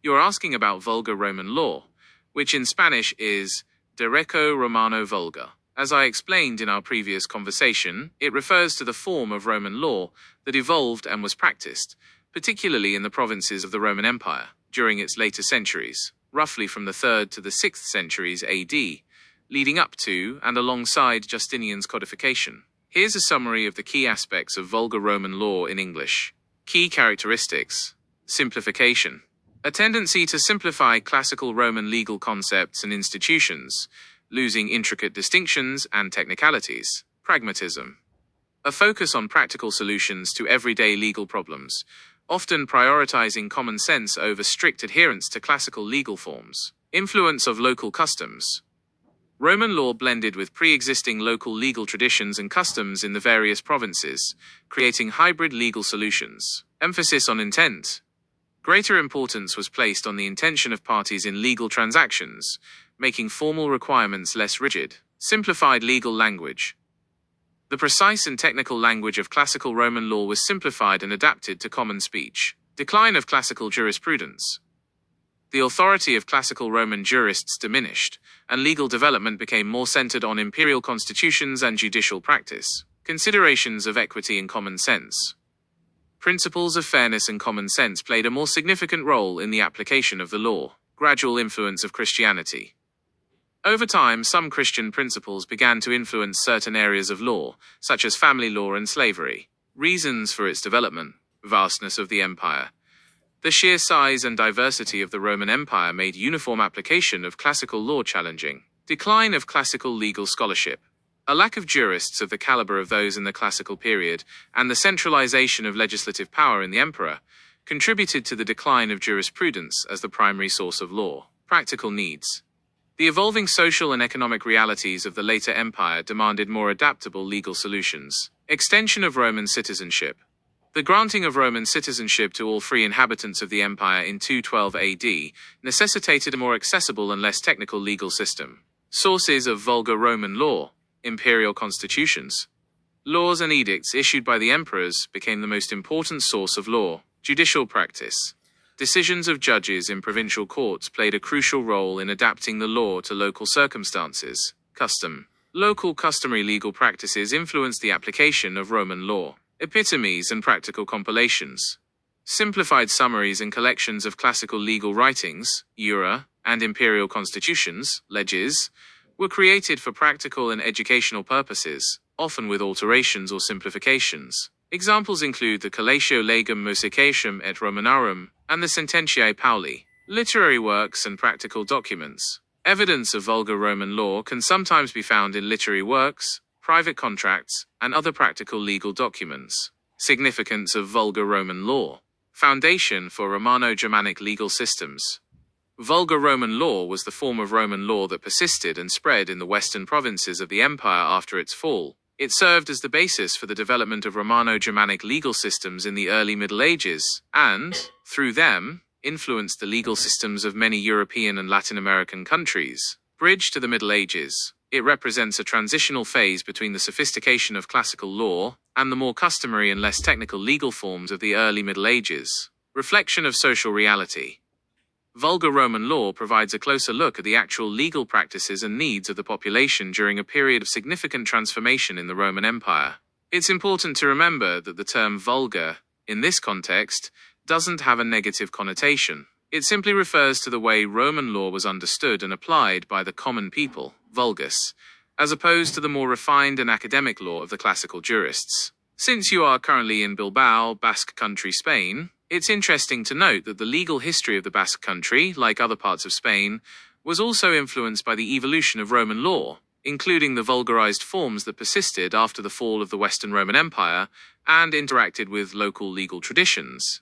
You're asking about Vulgar Roman law, which in Spanish is Derecho Romano Vulgar. As I explained in our previous conversation, it refers to the form of Roman law that evolved and was practiced, particularly in the provinces of the Roman Empire, during its later centuries, roughly from the 3rd to the 6th centuries AD, leading up to and alongside Justinian's codification. Here's a summary of the key aspects of Vulgar Roman law in English. Key characteristics. Simplification. A tendency to simplify classical Roman legal concepts and institutions, losing intricate distinctions and technicalities. Pragmatism. A focus on practical solutions to everyday legal problems, often prioritizing common sense over strict adherence to classical legal forms. Influence of local customs. Roman law blended with pre-existing local legal traditions and customs in the various provinces, creating hybrid legal solutions. Emphasis on intent. Greater importance was placed on the intention of parties in legal transactions, making formal requirements less rigid. Simplified legal language. The precise and technical language of classical Roman law was simplified and adapted to common speech. Decline of classical jurisprudence. The authority of classical Roman jurists diminished, and legal development became more centered on imperial constitutions and judicial practice. Considerations of equity and common sense. Principles of fairness and common sense played a more significant role in the application of the law. Gradual influence of Christianity. Over time, some Christian principles began to influence certain areas of law, such as family law and slavery. Reasons for its development. Vastness of the empire. The sheer size and diversity of the Roman Empire made uniform application of classical law challenging. Decline of classical legal scholarship. A lack of jurists of the caliber of those in the classical period, and the centralization of legislative power in the emperor, contributed to the decline of jurisprudence as the primary source of law. Practical needs. The evolving social and economic realities of the later empire demanded more adaptable legal solutions. Extension of Roman citizenship. The granting of Roman citizenship to all free inhabitants of the empire in 212 AD necessitated a more accessible and less technical legal system. Sources of Vulgar Roman law. Imperial constitutions. Laws and edicts issued by the emperors became the most important source of law. Judicial practice. Decisions of judges in provincial courts played a crucial role in adapting the law to local circumstances. Custom. Local customary legal practices influenced the application of Roman law. Epitomes and practical compilations. Simplified summaries and collections of classical legal writings, jura, and imperial constitutions, leges, were created for practical and educational purposes, often with alterations or simplifications. Examples include the Collatio Legum Musicarum et Romanorum and the Sententiae Pauli. Literary works and practical documents. Evidence of Vulgar Roman law can sometimes be found in literary works, private contracts, and other practical legal documents. Significance of Vulgar Roman law. Foundation for Romano-Germanic legal systems. Vulgar Roman law was the form of Roman law that persisted and spread in the western provinces of the empire after its fall. It served as the basis for the development of Romano-Germanic legal systems in the early Middle Ages, and, through them, influenced the legal systems of many European and Latin American countries. Bridge to the Middle Ages. It represents a transitional phase between the sophistication of classical law and the more customary and less technical legal forms of the early Middle Ages. Reflection of social reality. Vulgar Roman law provides a closer look at the actual legal practices and needs of the population during a period of significant transformation in the Roman Empire. It's important to remember that the term vulgar, in this context, doesn't have a negative connotation. It simply refers to the way Roman law was understood and applied by the common people, vulgus, as opposed to the more refined and academic law of the classical jurists. Since you are currently in Bilbao, Basque Country, Spain, it's interesting to note that the legal history of the Basque Country, like other parts of Spain, was also influenced by the evolution of Roman law, including the vulgarized forms that persisted after the fall of the Western Roman Empire and interacted with local legal traditions.